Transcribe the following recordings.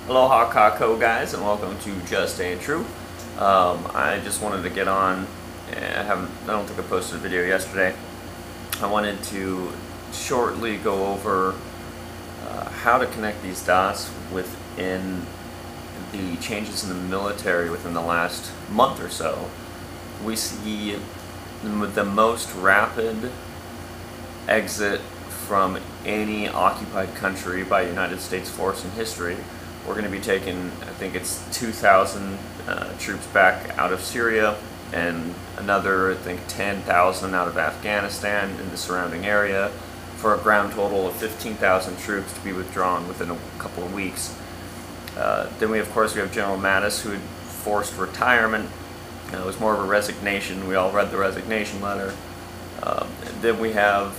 Aloha Kako guys, and welcome to Just&True. I just wanted to get on. I don't think I posted a video yesterday. I wanted to shortly go over how to connect these dots within the changes in the military within the last month or so. We see the most rapid exit from any occupied country by a United States force in history. We're going to be taking, I think it's 2,000 troops back out of Syria and another, I think, 10,000 out of Afghanistan and the surrounding area, for a ground total of 15,000 troops to be withdrawn within a couple of weeks. Then we, of course, we have General Mattis, who had forced retirement. It was more of a resignation. We all read the resignation letter. Then we have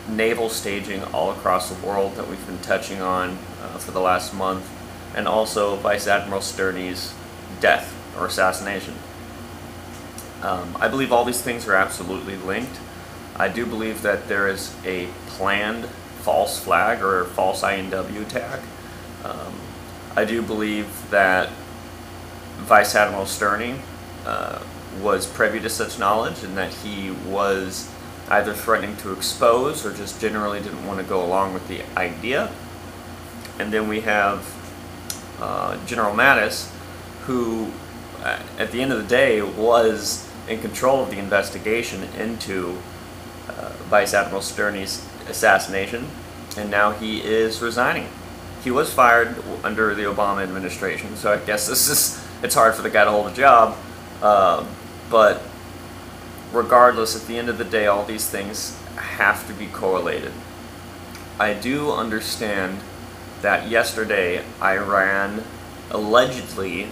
naval staging all across the world that we've been touching on for the last month, and also Vice Admiral Stearny's death or assassination. I believe all these things are absolutely linked. I do believe that there is a planned false flag or false INW attack. I do believe that Vice Admiral Stearny was privy to such knowledge, and that he was either threatening to expose or just generally didn't want to go along with the idea. And then we have General Mattis, who at the end of the day was in control of the investigation into Vice Admiral Stearny's assassination, and now he is resigning. He was fired under the Obama administration, so I guess it's hard for the guy to hold a job, but regardless, at the end of the day, all these things have to be correlated. I do understand that yesterday Iran allegedly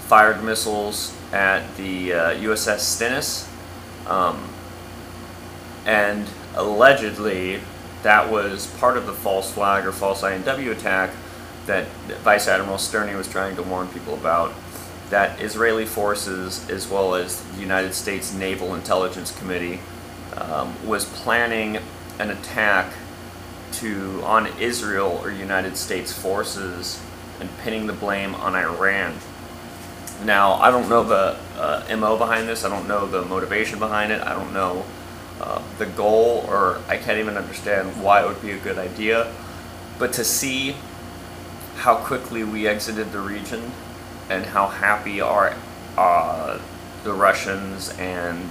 fired missiles at the USS Stennis, and allegedly that was part of the false flag or false INW attack that Vice Admiral Stearny was trying to warn people about, that Israeli forces, as well as the United States Naval Intelligence Committee, was planning an attack on Israel or United States forces and pinning the blame on Iran. Now, I don't know the MO behind this. I don't know the motivation behind it. I don't know the goal, or I can't even understand why it would be a good idea. But to see how quickly we exited the region and how happy are the Russians and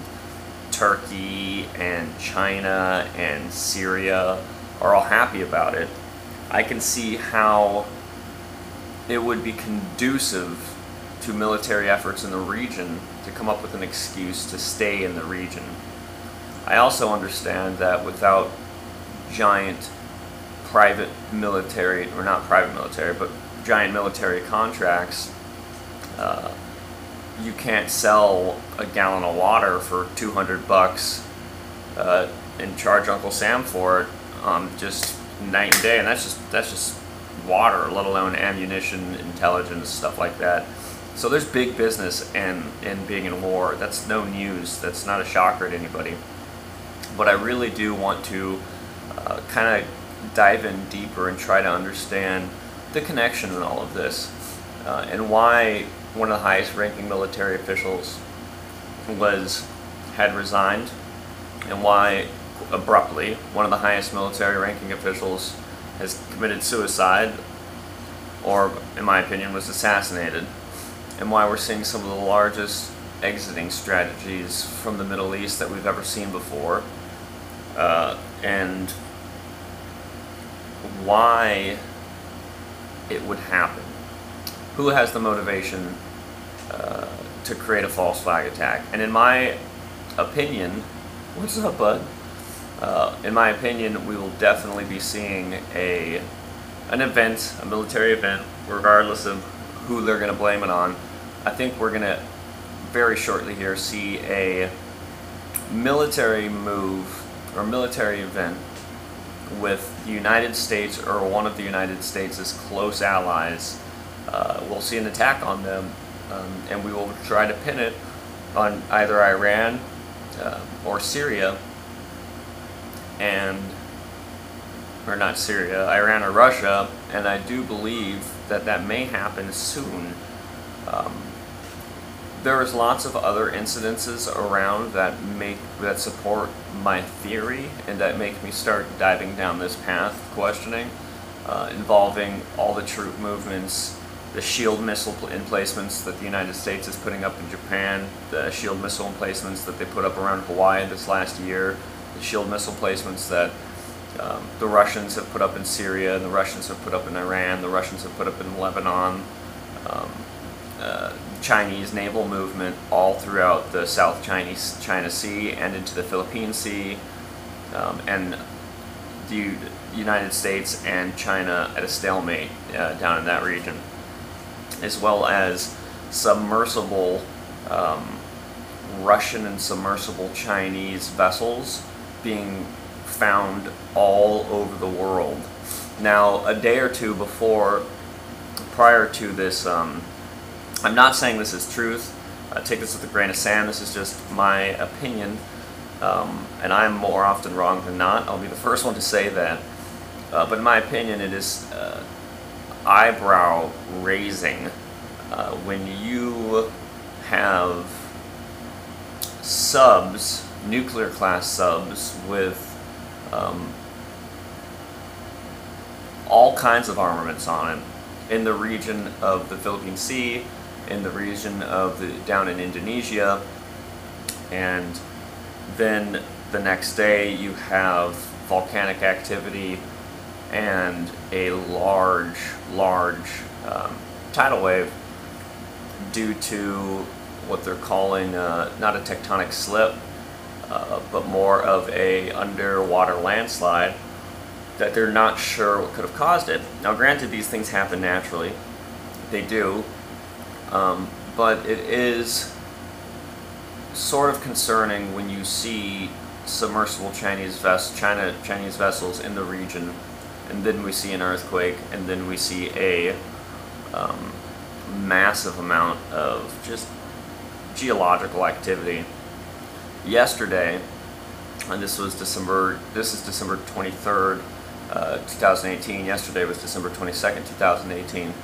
Turkey and China and Syria are all happy about it, I can see how it would be conducive to military efforts in the region to come up with an excuse to stay in the region. I also understand that without giant private military, or not private military, but giant military contracts, you can't sell a gallon of water for $200 and charge Uncle Sam for it just night and day, and that's just water, let alone ammunition, intelligence, stuff like that. So there's big business in being in war. That's no news. That's not a shocker to anybody. But I really do want to kind of dive in deeper and try to understand the connection in all of this, and why one of the highest ranking military officials had resigned, and why abruptly one of the highest military ranking officials has committed suicide, or in my opinion was assassinated, and why we're seeing some of the largest exiting strategies from the Middle East that we've ever seen before, and why it would happen. Who has the motivation to create a false flag attack? And in my opinion, what's up, bud? In my opinion, we will definitely be seeing a military event, regardless of who they're going to blame it on. I think we're going to very shortly here see a military move or military event with the United States or one of the United States' close allies. We'll see an attack on them, and we will try to pin it on either Iran or Syria, or not Syria, Iran or Russia, and I do believe that may happen soon. There's lots of other incidences around that support my theory and that make me start diving down this path of questioning, involving all the troop movements, the shield missile emplacements that the United States is putting up in Japan, the shield missile emplacements that they put up around Hawaii this last year, the shield missile placements that the Russians have put up in Syria, and the Russians have put up in Iran, the Russians have put up in Lebanon, Chinese naval movement all throughout the South China Sea and into the Philippine Sea, and the United States and China at a stalemate down in that region, as well as submersible Russian and submersible Chinese vessels being found all over the world. Now, a day or two prior to this, I'm not saying this is truth. Take this with a grain of sand. This is just my opinion, and I'm more often wrong than not. I'll be the first one to say that. But in my opinion, it is eyebrow raising when you have subs, nuclear class subs, with all kinds of armaments on it in the region of the Philippine Sea, in the region of down in Indonesia, and then the next day you have volcanic activity and a large tidal wave due to what they're calling not a tectonic slip, but more of a underwater landslide that they're not sure what could have caused it. Now, granted, these things happen naturally. They do. But it is sort of concerning when you see submersible Chinese vessels in the region, and then we see an earthquake, and then we see a massive amount of just geological activity. Yesterday, and this is December 23rd, 2018. Yesterday was December 22nd, 2018.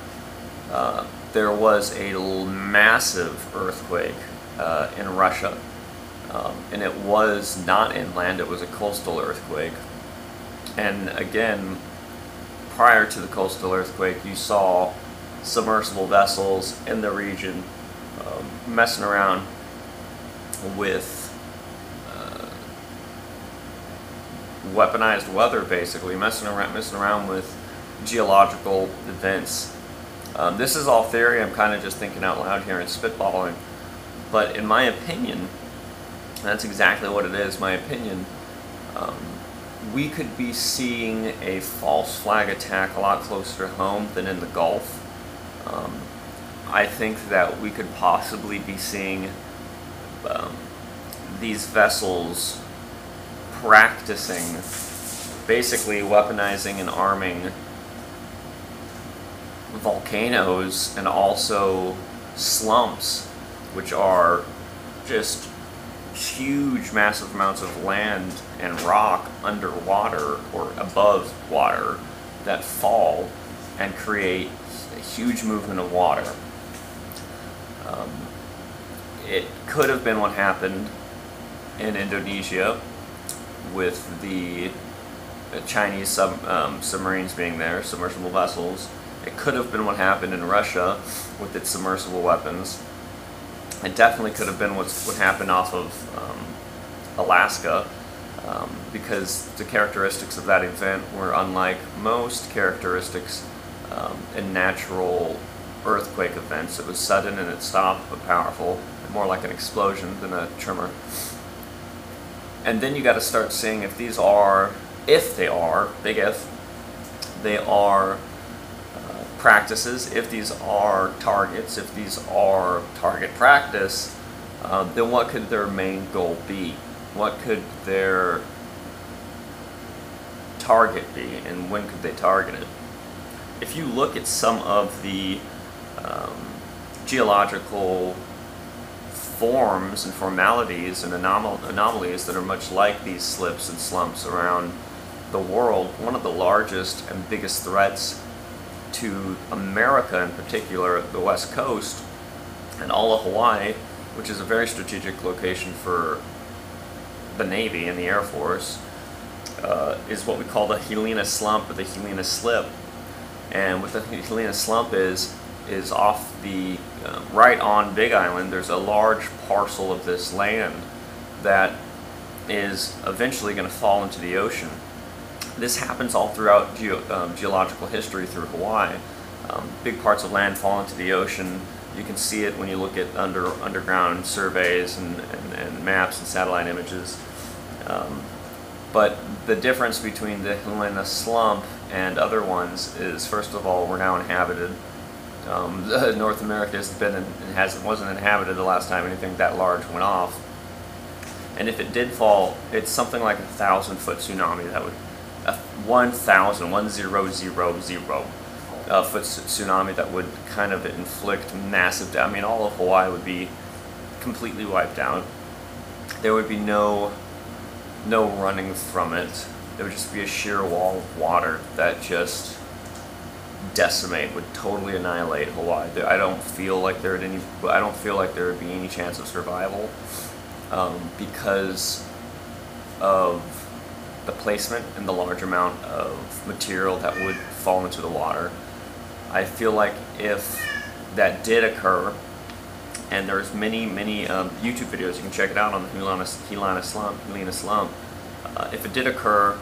There was a massive earthquake in Russia, and it was not inland, it was a coastal earthquake. And again, prior to the coastal earthquake, you saw submersible vessels in the region messing around with weaponized weather, basically messing around with geological events. This is all theory. I'm kind of just thinking out loud here and spitballing, but in my opinion, that's exactly what it is. My opinion, we could be seeing a false flag attack a lot closer to home than in the Gulf. I think that we could possibly be seeing these vessels practicing, basically weaponizing and arming volcanoes and also slumps, which are just huge, massive amounts of land and rock underwater or above water that fall and create a huge movement of water. It could have been what happened in Indonesia with the Chinese submarines being there, submersible vessels. It could have been what happened in Russia with its submersible weapons. It definitely could have been what happened off of Alaska, because the characteristics of that event were unlike most characteristics in natural earthquake events. It was sudden and it stopped, but powerful, more like an explosion than a tremor. And then you got to start seeing if they are, big if, they are practices, if these are targets, if these are target practice, then what could their main goal be? What could their target be, and when could they target it? If you look at some of the geological forms and formalities and anomalies that are much like these slips and slumps around the world, one of the largest and biggest threats to America in particular, the West Coast, and all of Hawaii, which is a very strategic location for the Navy and the Air Force, is what we call the Helena Slump or the Helena Slip. And what the Helena Slump is off the right on Big Island. There's a large parcel of this land that is eventually going to fall into the ocean. This happens all throughout geological history through Hawaii. Big parts of land fall into the ocean. You can see it when you look at underground surveys and maps and satellite images. But the difference between the Helena Slump and other ones is, first of all, we're now inhabited. North America wasn't inhabited the last time anything that large went off. And if it did fall, it's something like 1,000-foot tsunami that would 1,000 foot tsunami that would kind of inflict massive damage. I mean, all of Hawaii would be completely wiped out. There would be no running from it. There would just be a sheer wall of water that just would totally annihilate Hawaii. I don't feel like there would be any chance of survival because of the placement and the large amount of material that would fall into the water. I feel like if that did occur, and there's many YouTube videos, you can check it out on the Helena Slump. If it did occur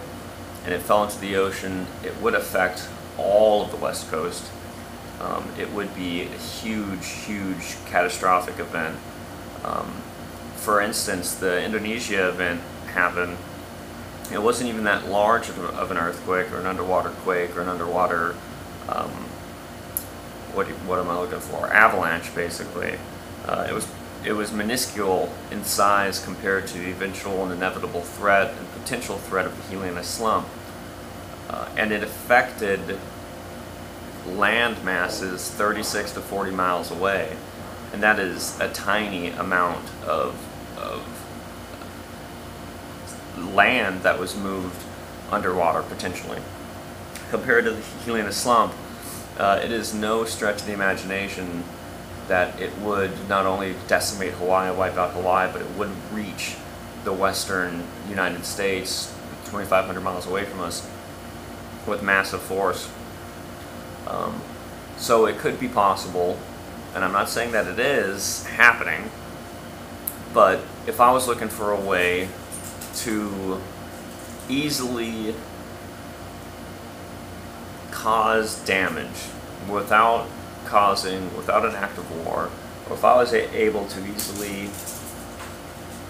and it fell into the ocean, it would affect all of the West Coast. It would be a huge catastrophic event. For instance, the Indonesia event happened. It wasn't even that large of an earthquake or an underwater quake or an underwater what am I looking for? Avalanche, basically. It was minuscule in size compared to the eventual and inevitable threat and potential threat of the Helena Slump. And it affected land masses 36 to 40 miles away. And that is a tiny amount of land that was moved underwater, potentially. Compared to the Helena Slump, it is no stretch of the imagination that it would not only decimate Hawaii, wipe out Hawaii, but it would reach the western United States, 2,500 miles away from us, with massive force. So it could be possible, and I'm not saying that it is happening, but if I was looking for a way to easily cause damage without an act of war, or if I was able to easily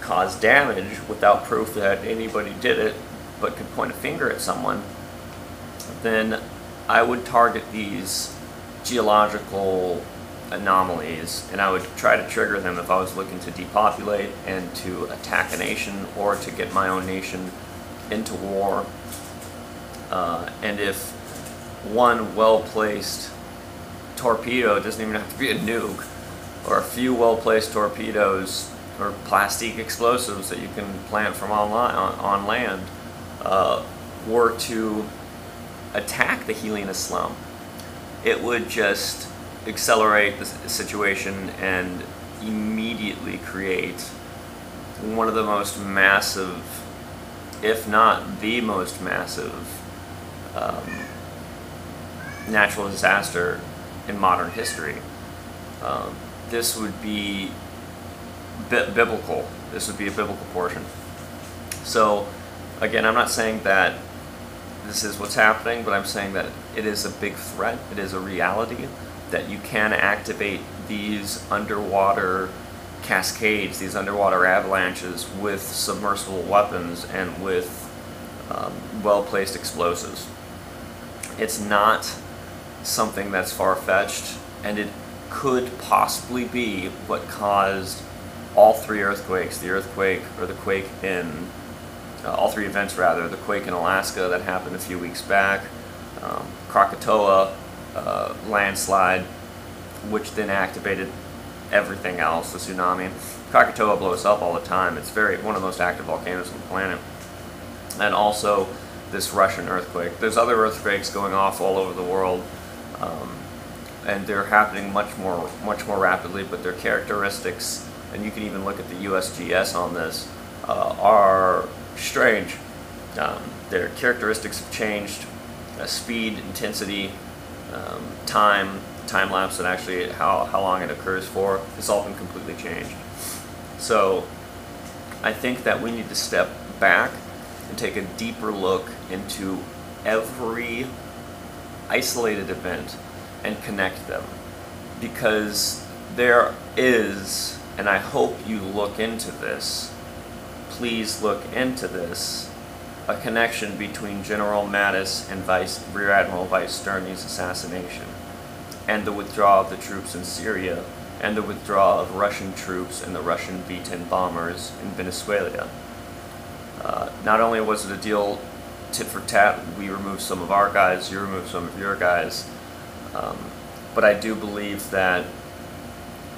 cause damage without proof that anybody did it, but could point a finger at someone, then I would target these geological anomalies, and I would try to trigger them if I was looking to depopulate and to attack a nation or to get my own nation into war. And if one well-placed torpedo, it doesn't even have to be a nuke, or a few well-placed torpedoes or plastic explosives that you can plant from on land were to attack the Helena Slump, it would just accelerate the situation and immediately create one of the most massive, if not the most massive, natural disaster in modern history. This would be biblical. This would be a biblical portion. So, again, I'm not saying that this is what's happening, but I'm saying that it is a big threat. It is a reality that you can activate these underwater cascades, these underwater avalanches with submersible weapons and with well-placed explosives. It's not something that's far-fetched, and it could possibly be what caused all three earthquakes, the earthquake or the quake in, all three events rather, the quake in Alaska that happened a few weeks back, Krakatoa landslide, which then activated everything else, the tsunami. Krakatoa blows up all the time. It's one of the most active volcanoes on the planet. And also this Russian earthquake. There's other earthquakes going off all over the world. and they're happening much more rapidly. But their characteristics, and you can even look at the USGS on this, are strange. Their characteristics have changed: speed, intensity, time lapse, and actually how long it occurs for. It's all been completely changed. So I think that we need to step back and take a deeper look into every isolated event and connect them, because there is, and I hope you look into this, please look into this, a connection between General Mattis and Rear Admiral Vice Stearny's assassination, and the withdrawal of the troops in Syria, and the withdrawal of Russian troops and the Russian B-10 bombers in Venezuela. Not only was it a deal tit for tat, we removed some of our guys, you removed some of your guys, but I do believe that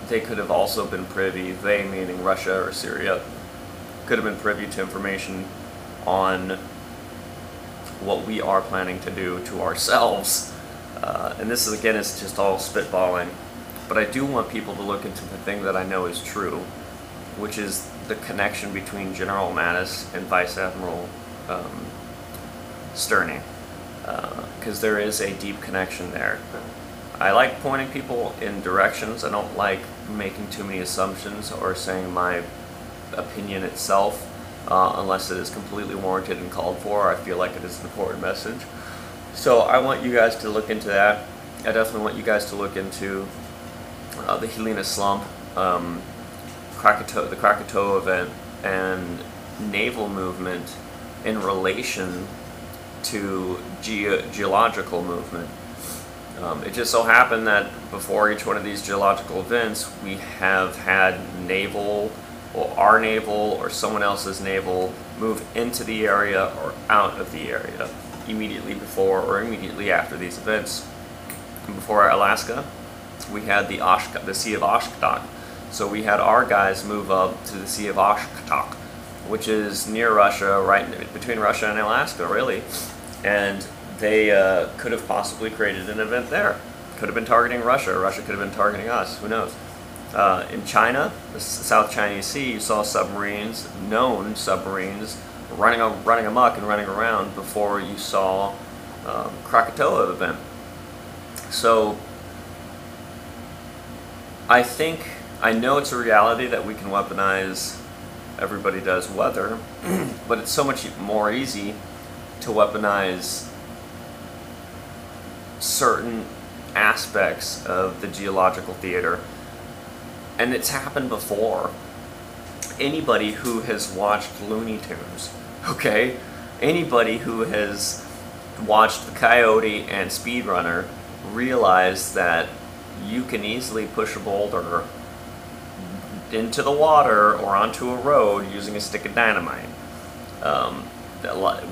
they could have also been privy, they meaning Russia or Syria, could have been privy to information on what we are planning to do to ourselves. And this is, again, it's just all spitballing, but I do want people to look into the thing that I know is true, which is the connection between General Mattis and Vice Admiral Stearny, because there is a deep connection there. I like pointing people in directions. I don't like making too many assumptions or saying my opinion itself, unless it is completely warranted and called for. I feel like it is an important message. So I want you guys to look into that. I definitely want you guys to look into the Helena slump, the Krakatoa event, and naval movement in relation to geological movement. It just so happened that before each one of these geological events, we have had naval, or our naval, or someone else's naval move into the area or out of the area immediately before or immediately after these events. Before Alaska, we had the Sea of Oshkosh. So we had our guys move up to the Sea of Oshkosh, which is near Russia, right between Russia and Alaska, really. And they could have possibly created an event there. Could have been targeting Russia. Russia could have been targeting us. Who knows? In China, the South Chinese Sea, you saw submarines, known submarines, running amok and running around before you saw Krakatoa event. So I know it's a reality that we can weaponize, everybody does, weather, but it's so much more easy to weaponize certain aspects of the geological theater. And it's happened before. Anybody who has watched Looney Tunes, okay? Anybody who has watched The Coyote and Speed Runner realize that you can easily push a boulder into the water or onto a road using a stick of dynamite.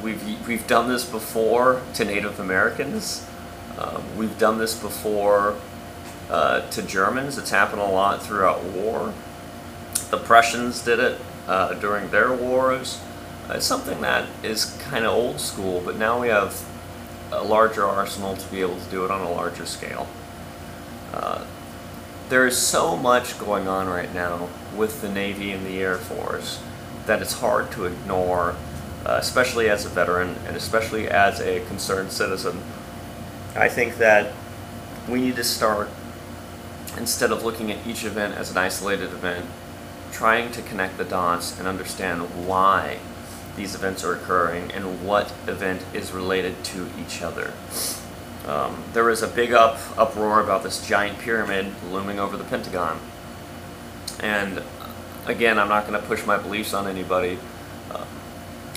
We've done this before to Native Americans. We've done this before to Germans. It's happened a lot throughout war. The Prussians did it during their wars. It's something that is kind of old school, but now we have a larger arsenal to be able to do it on a larger scale. There is so much going on right now with the Navy and the Air Force that it's hard to ignore, especially as a veteran and especially as a concerned citizen. I think that we need to start, instead of looking at each event as an isolated event, trying to connect the dots and understand why these events are occurring and what event is related to each other. There was a big uproar about this giant pyramid looming over the Pentagon. And again, I'm not going to push my beliefs on anybody,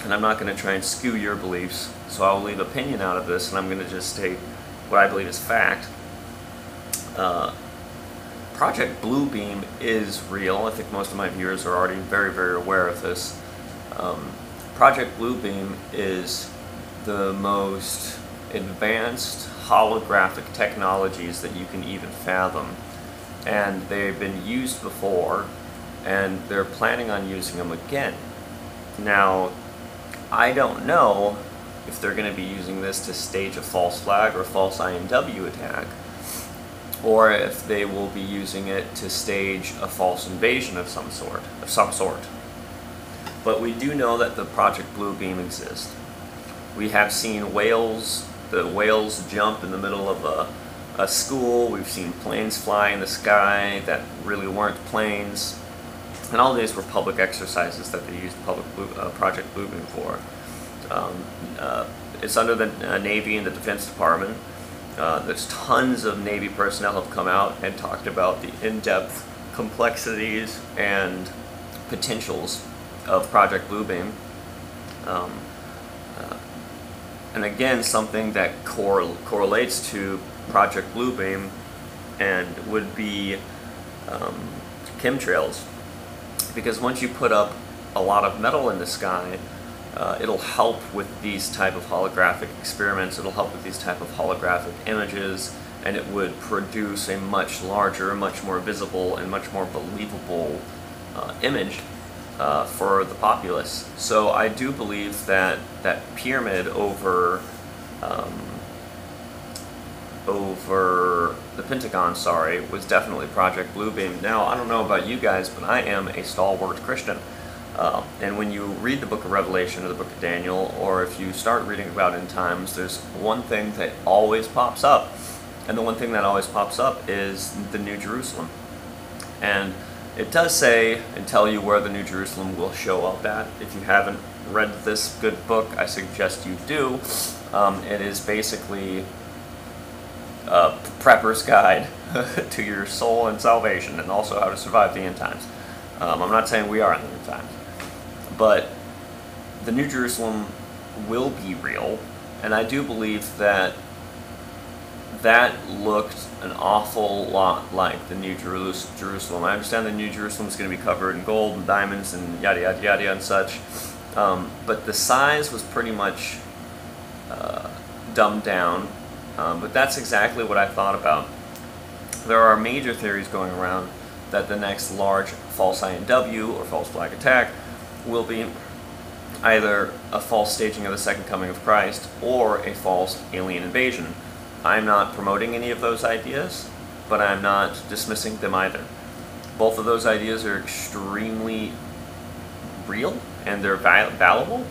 and I'm not going to try and skew your beliefs, so I'll leave opinion out of this, and I'm going to just state what I believe is fact. Project Bluebeam is real. I think most of my viewers are already very, very aware of this. Project Bluebeam is the most advanced holographic technologies that you can even fathom. And they've been used before, and they're planning on using them again. Now, I don't know if they're going to be using this to stage a false flag or a false INW attack, or if they will be using it to stage a false invasion of some sort. But we do know that the Project Bluebeam exists. We have seen the whales jump in the middle of a school. We've seen planes fly in the sky that really weren't planes. And all these were public exercises that they used Project Bluebeam for. It's under the Navy and the Defense Department. There's tons of Navy personnel have come out and talked about the in-depth complexities and potentials of Project Bluebeam. And again, something that correlates to Project Bluebeam and would be chemtrails. Because once you put up a lot of metal in the sky, it'll help with these type of holographic experiments, it'll help with these type of holographic images, and it would produce a much larger, much more visible, and much more believable image for the populace. So I do believe that that pyramid over the Pentagon, was definitely Project Bluebeam. Now, I don't know about you guys, but I am a stalwart Christian. And when you read the book of Revelation or the book of Daniel, or if you start reading about end times, there's one thing that always pops up. And the one thing that always pops up is the New Jerusalem. And it does say and tell you where the New Jerusalem will show up at. If you haven't read this good book, I suggest you do. It is basically a prepper's guide to your soul and salvation, and also how to survive the end times. I'm not saying we are in the end times, but the New Jerusalem will be real, and I do believe that that looked an awful lot like the New Jerusalem. I understand the New Jerusalem is going to be covered in gold and diamonds and yada yada yada and such, but the size was pretty much dumbed down, but that's exactly what I thought about. There are major theories going around that the next large false INW or false flag attack will be either a false staging of the second coming of Christ or a false alien invasion. I'm not promoting any of those ideas, but I'm not dismissing them either. Both of those ideas are extremely real and they're valuable,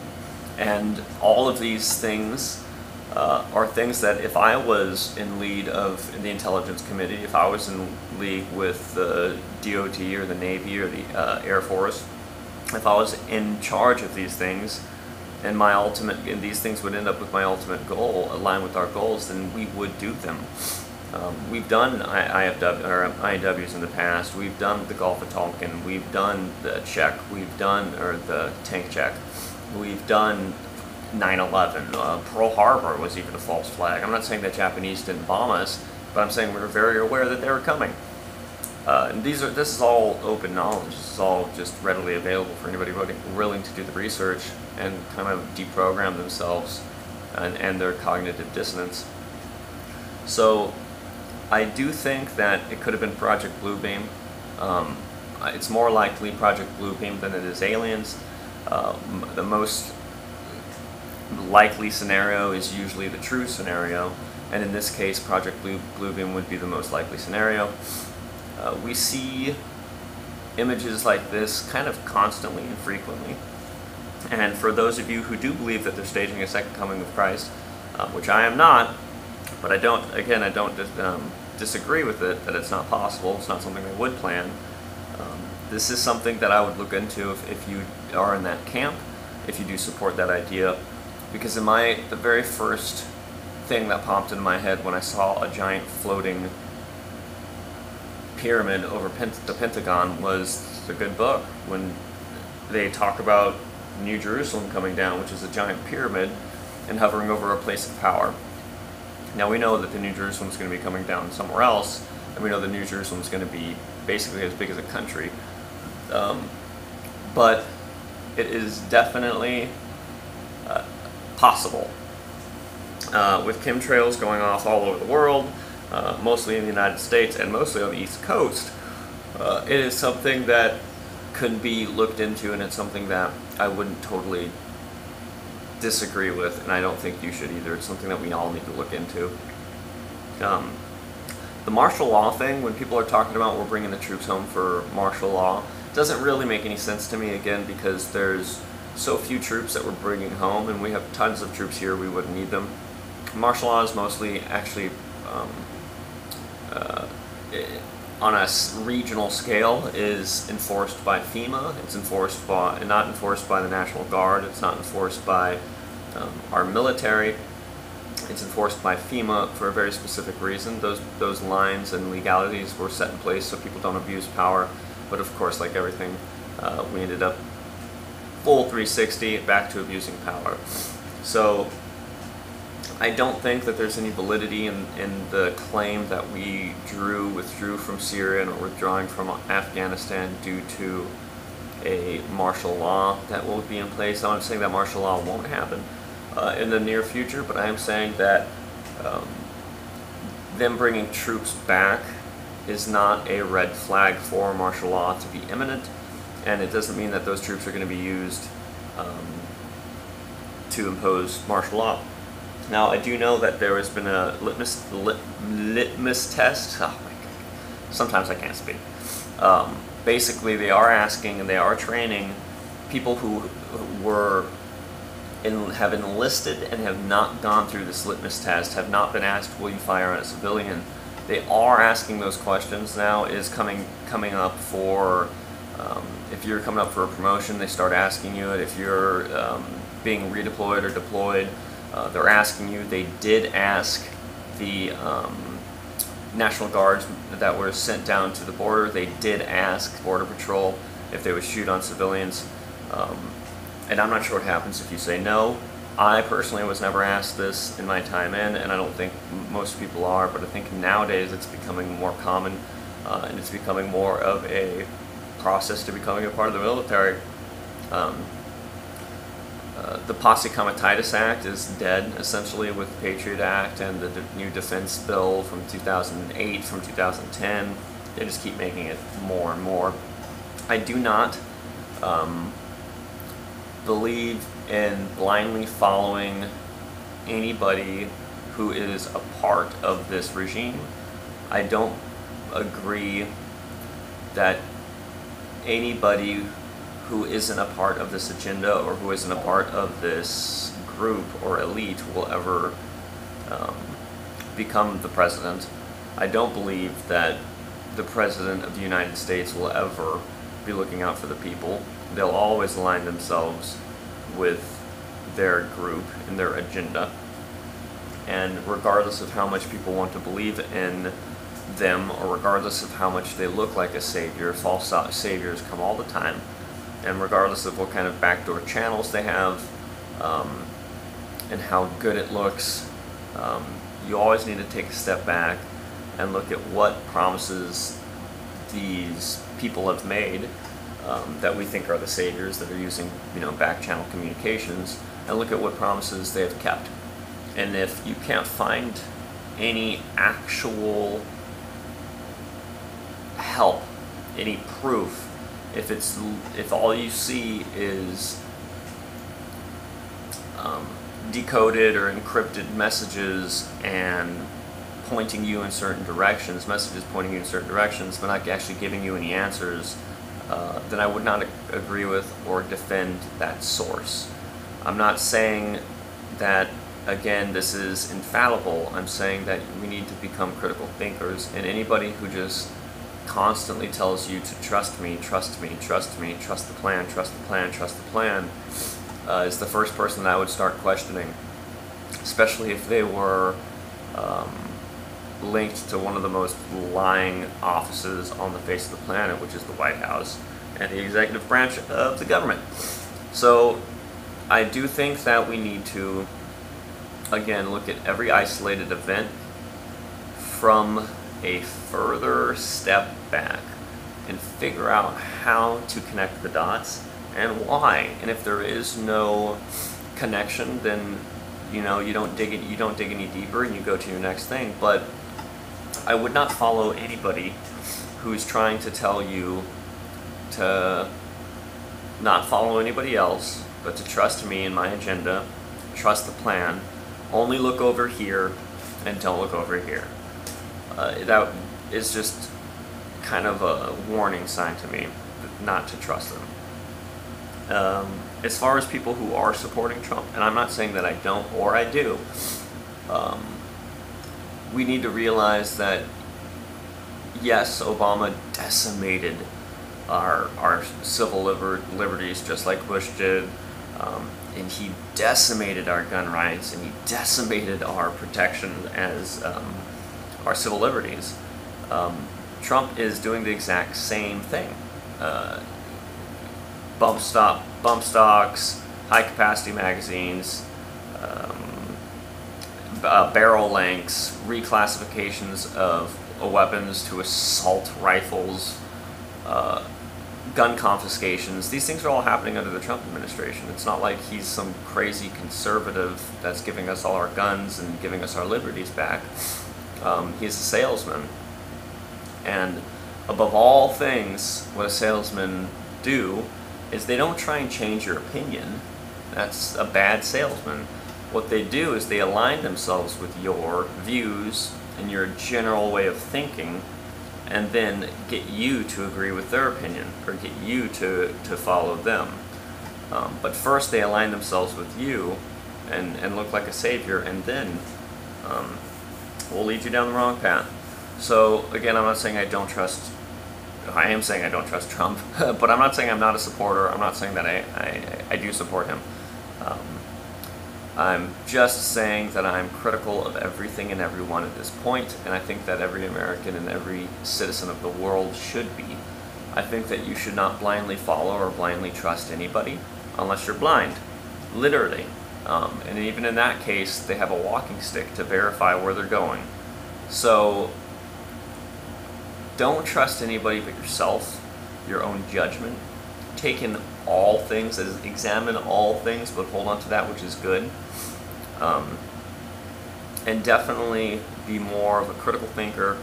and all of these things are things that if I was in lead of the Intelligence Committee, if I was in league with the DOT or the Navy or the Air Force, if I was in charge of these things, and these things would end up with my ultimate goal, aligned with our goals, then we would do them. We've done INWs in the past. We've done the Gulf of Tonkin. We've done the check. The tank check. We've done 9/11. Pearl Harbor was even a false flag. I'm not saying the Japanese didn't bomb us, but I'm saying we were very aware that they were coming. And this is all open knowledge. This is all just readily available for anybody willing to do the research and kind of deprogram themselves and their cognitive dissonance. So I do think that it could have been Project Bluebeam. It's more likely Project Bluebeam than it is aliens. The most likely scenario is usually the true scenario, and in this case Project Bluebeam would be the most likely scenario. We see images like this kind of constantly and frequently, and for those of you who do believe that they're staging a second coming of Christ, which I am not, but I don't disagree with it, that it's not possible, it's not something they would plan. This is something that I would look into if you are in that camp, if you do support that idea, because the very first thing that popped into my head when I saw a giant floating pyramid over the Pentagon was the good book, when they talk about New Jerusalem coming down, which is a giant pyramid, and hovering over a place of power. Now we know that the New Jerusalem is going to be coming down somewhere else, and we know the New Jerusalem is going to be basically as big as a country. But it is definitely possible. With chemtrails going off all over the world, mostly in the United States and mostly on the East Coast, it is something that could be looked into, and it's something that I wouldn't totally disagree with, and I don't think you should either. It's something that we all need to look into. The martial law thing, when people are talking about we're bringing the troops home for martial law, doesn't really make any sense to me, again, because there's so few troops that we're bringing home, and we have tons of troops here, we wouldn't need them. Martial law is mostly actually on a regional scale is enforced by FEMA. It's enforced by, not enforced by the National Guard. It's not enforced by our military. It's enforced by FEMA for a very specific reason. Those lines and legalities were set in place so people don't abuse power. But of course, like everything, we ended up full 360 back to abusing power. So I don't think that there's any validity in the claim that we withdrew from Syria and are withdrawing from Afghanistan due to a martial law that will be in place. I'm not saying that martial law won't happen in the near future, but I am saying that them bringing troops back is not a red flag for martial law to be imminent, and it doesn't mean that those troops are going to be used to impose martial law. Now, I do know that there has been a litmus test. Oh my God. Sometimes I can't speak. Basically, they are asking and they are training people who have enlisted and have not gone through this litmus test, have not been asked, will you fire on a civilian? They are asking those questions now. Is coming up for, if you're coming up for a promotion, they start asking you it. If you're being redeployed or deployed, they're asking you. They did ask the National Guards that were sent down to the border. They did ask Border Patrol if they would shoot on civilians. And I'm not sure what happens if you say no. I personally was never asked this in my time in, and I don't think most people are, but I think nowadays it's becoming more common, and it's becoming more of a process to becoming a part of the military. The Posse Comitatus Act is dead, essentially, with the Patriot Act and the new defense bill from 2008, from 2010. They just keep making it more and more. I do not believe in blindly following anybody who is a part of this regime. I don't agree that anybody who isn't a part of this agenda or who isn't a part of this group or elite will ever become the president. I don't believe that the President of the United States will ever be looking out for the people. They'll always align themselves with their group and their agenda. And regardless of how much people want to believe in them, or regardless of how much they look like a savior, false saviors come all the time. And regardless of what kind of backdoor channels they have, and how good it looks, you always need to take a step back and look at what promises these people have made that we think are the saviors that are using, back channel communications, and look at what promises they have kept. And if you can't find any actual help, any proof, if all you see is decoded or encrypted messages and pointing you in certain directions, messages pointing you in certain directions, but not actually giving you any answers, then I would not agree with or defend that source. I'm not saying that, again, this is infallible. I'm saying that we need to become critical thinkers, and anybody who just constantly tells you to trust me, trust me, trust me, trust the plan, trust the plan, trust the plan, is the first person that I would start questioning, especially if they were linked to one of the most lying offices on the face of the planet, which is the White House and the executive branch of the government. So I do think that we need to, again, look at every isolated event from a further step back and figure out how to connect the dots and why. And if there is no connection, then you don't dig any deeper and you go to your next thing. But I would not follow anybody who's trying to tell you to not follow anybody else, but to trust me and my agenda, trust the plan, only look over here, and don't look over here. That is just kind of a warning sign to me not to trust them. As far as people who are supporting Trump, and I'm not saying that I don't or I do, we need to realize that yes, Obama decimated our civil liberties just like Bush did, and he decimated our gun rights, and he decimated our protection as our civil liberties. Trump is doing the exact same thing. Bump stocks, high capacity magazines, barrel lengths, reclassifications of weapons to assault rifles, gun confiscations. These things are all happening under the Trump administration. It's not like he's some crazy conservative that's giving us all our guns and giving us our liberties back. He's a salesman. And above all things, what a salesman do is they don't try and change your opinion. That's a bad salesman. What they do is they align themselves with your views and your general way of thinking, and then get you to agree with their opinion, or get you to follow them. But first they align themselves with you and look like a savior, and then will lead you down the wrong path. So again, I'm not saying I don't trust, I am saying I don't trust Trump, but I'm not saying I'm not a supporter. I'm not saying that I do support him. I'm just saying that I'm critical of everything and everyone at this point, and I think that every American and every citizen of the world should be. I think that you should not blindly follow or blindly trust anybody unless you're blind, literally. And even in that case, they have a walking stick to verify where they're going. So don't trust anybody but yourself, your own judgment. Take in all things, examine all things, but hold on to that which is good. And definitely be more of a critical thinker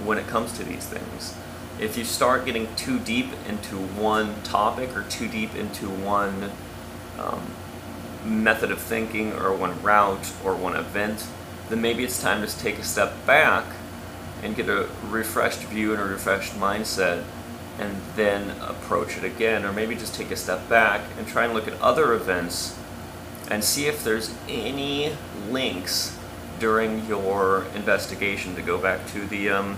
when it comes to these things. If you start getting too deep into one topic or too deep into one method of thinking or one route or one event, then maybe it's time to take a step back and get a refreshed view and a refreshed mindset, and then approach it again. Or maybe just take a step back and try and look at other events and see if there's any links during your investigation to go back to the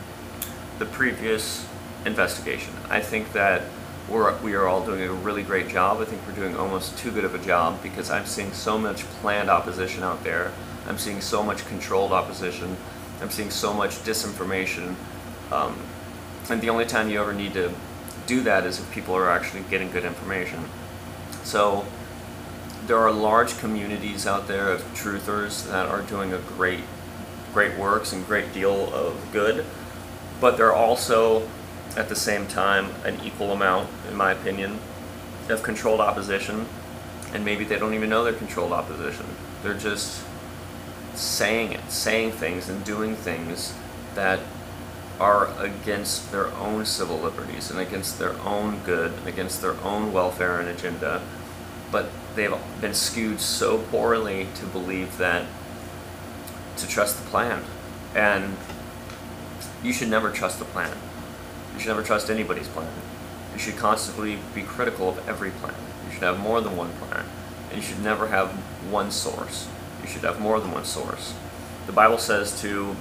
previous investigation. I think that we are all doing a really great job. I think we're doing almost too good of a job, because I'm seeing so much planned opposition out there. I'm seeing so much controlled opposition. I'm seeing so much disinformation. And the only time you ever need to do that is if people are actually getting good information. So there are large communities out there of truthers that are doing a great works and great deal of good, but there are also at the same time an equal amount, in my opinion, of controlled opposition, and maybe they don't even know they're controlled opposition. They're just saying things and doing things that are against their own civil liberties and against their own good and against their own welfare and agenda, but they've been skewed so poorly to believe that, to trust the plan. And you should never trust the plan. You should never trust anybody's plan. You should constantly be critical of every plan. You should have more than one plan, and you should never have one source. You should have more than one source. The Bible says to,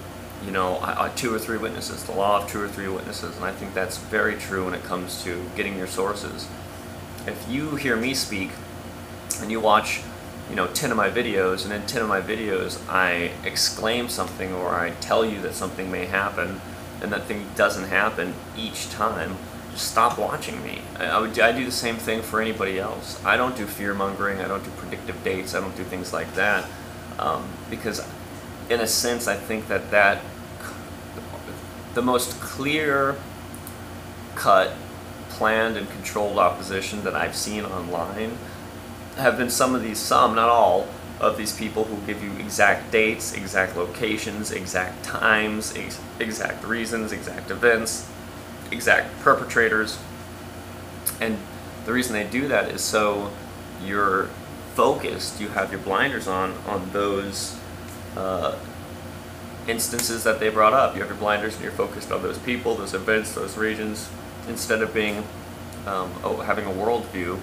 2 or 3 witnesses, the law of 2 or 3 witnesses, and I think that's very true when it comes to getting your sources. If you hear me speak and you watch 10 of my videos, and in 10 of my videos I exclaim something or I tell you that something may happen, and that thing doesn't happen each time, just stop watching me. I do the same thing for anybody else. I don't do fear-mongering, I don't do predictive dates, I don't do things like that, because in a sense I think that the most clear-cut, planned and controlled opposition that I've seen online have been some, not all, of these people who give you exact dates, exact locations, exact times, exact reasons, exact events, exact perpetrators. And the reason they do that is so your focused, you have your blinders on those instances that they brought up. You have your blinders and you're focused on those people, those events, those regions, instead of being having a worldview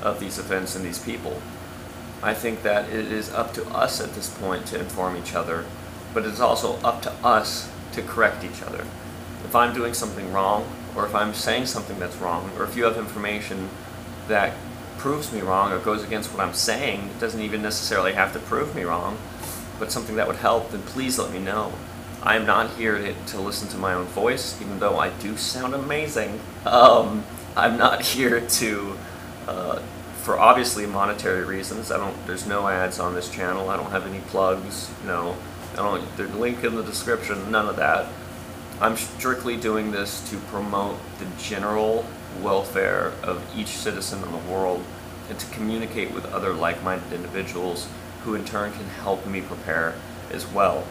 of these events and these people. I think that it is up to us at this point to inform each other, but it's also up to us to correct each other. If I'm doing something wrong, or if I'm saying something that's wrong, or if you have information that proves me wrong or goes against what I'm saying, it doesn't even necessarily have to prove me wrong, but something that would help, then please let me know. I am not here to listen to my own voice, even though I do sound amazing. I'm not here to, for obviously monetary reasons. There's no ads on this channel. I don't have any plugs. There's a link in the description. None of that. I'm strictly doing this to promote the general welfare of each citizen in the world and to communicate with other like-minded individuals who in turn can help me prepare as well.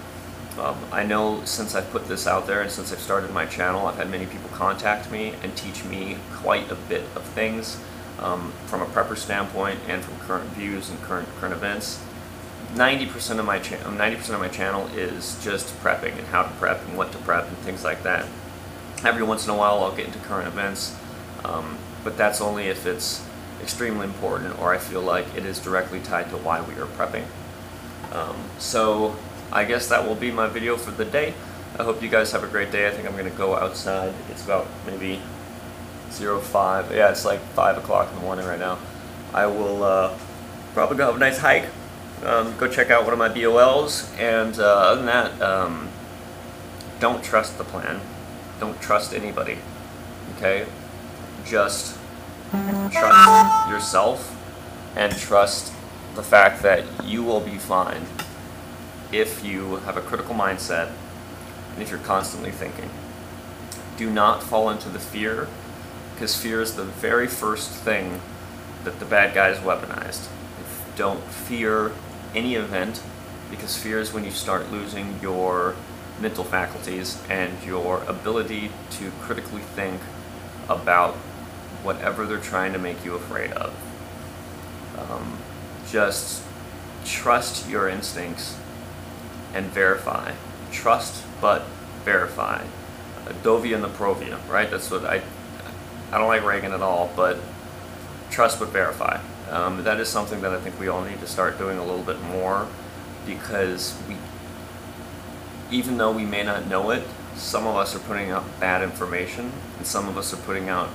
I know since I've put this out there and since I've started my channel, I've had many people contact me and teach me quite a bit of things from a prepper standpoint and from current views and current events. 90% of my channel is just prepping and how to prep and what to prep and things like that. Every once in a while I'll get into current events, but that's only if it's extremely important or I feel like it is directly tied to why we are prepping. So I guess that will be my video for the day. I hope you guys have a great day. I think I'm going to go outside. It's about maybe 05. Yeah, it's like 5 o'clock in the morning right now. I will probably go have a nice hike. Go check out one of my BOLs, and other than that, don't trust the plan. Don't trust anybody, okay? Just trust yourself and trust the fact that you will be fine if you have a critical mindset and if you're constantly thinking. Do not fall into the fear, because fear is the very first thing that the bad guys weaponized. Don't fear any event, because fear is when you start losing your mental faculties and your ability to critically think about whatever they're trying to make you afraid of. Just trust your instincts and verify. Trust but verify. Dovia Naprovia, right? That's what I don't like Reagan at all, but trust but verify. That is something that I think we all need to start doing a little bit more, because even though we may not know it, some of us are putting out bad information, and some of us are putting out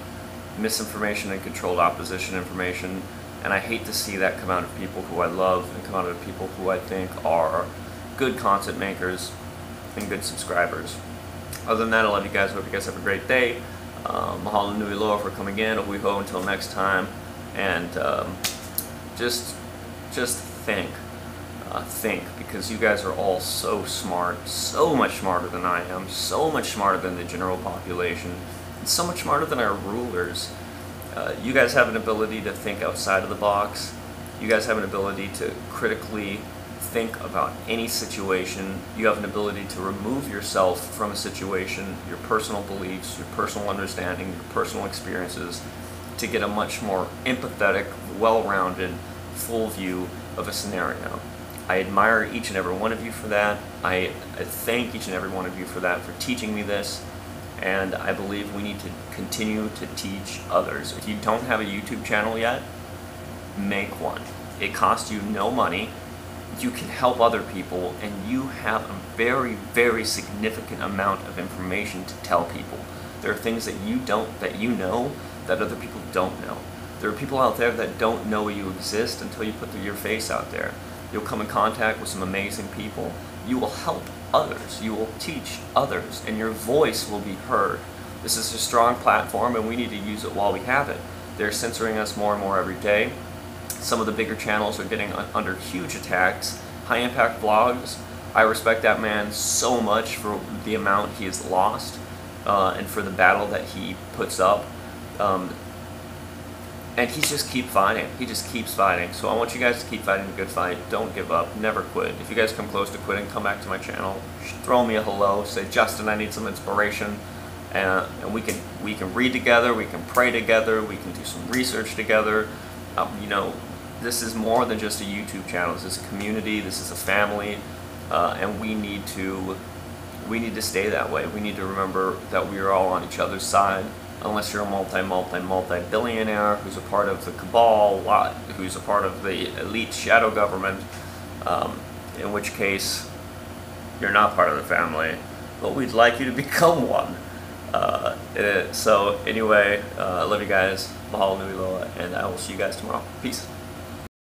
misinformation and controlled opposition information, and I hate to see that come out of people who I love and come out of people who I think are good content makers and good subscribers. Other than that, I love you guys. Hope you guys have a great day. Mahalo nui loa for coming in. Ohuiho until next time. And just think. Think, because you guys are all so smart, so much smarter than I am, so much smarter than the general population, and so much smarter than our rulers. You guys have an ability to think outside of the box. You guys have an ability to critically think about any situation. You have an ability to remove yourself from a situation, your personal beliefs, your personal understanding, your personal experiences, to get a much more empathetic, well-rounded, full view of a scenario. I admire each and every one of you for that. I thank each and every one of you for that, for teaching me this, and I believe we need to continue to teach others. If you don't have a YouTube channel yet, make one. It costs you no money. You can help other people, and you have a very, very significant amount of information to tell people. There are things that you know that other people don't know. There are people out there that don't know you exist until you put your face out there. You'll come in contact with some amazing people. You will help others. You will teach others, and your voice will be heard. This is a strong platform, and we need to use it while we have it. They're censoring us more and more every day. Some of the bigger channels are getting under huge attacks. High Impact Vlogs, I respect that man so much for the amount he has lost and for the battle that he puts up. And he just keeps fighting. He just keeps fighting. So I want you guys to keep fighting a good fight. Don't give up. Never quit. If you guys come close to quitting, come back to my channel. Throw me a hello. Say, Justin, I need some inspiration. And we can read together. We can pray together. We can do some research together. You know, this is more than just a YouTube channel. This is a community. This is a family, and we need to stay that way. We need to remember that we are all on each other's side. Unless you're a multi-billionaire who's a part of the cabal, who's a part of the elite shadow government, in which case you're not part of the family, but we'd like you to become one. So anyway, I love you guys, mahalo nui loa, and I will see you guys tomorrow. Peace.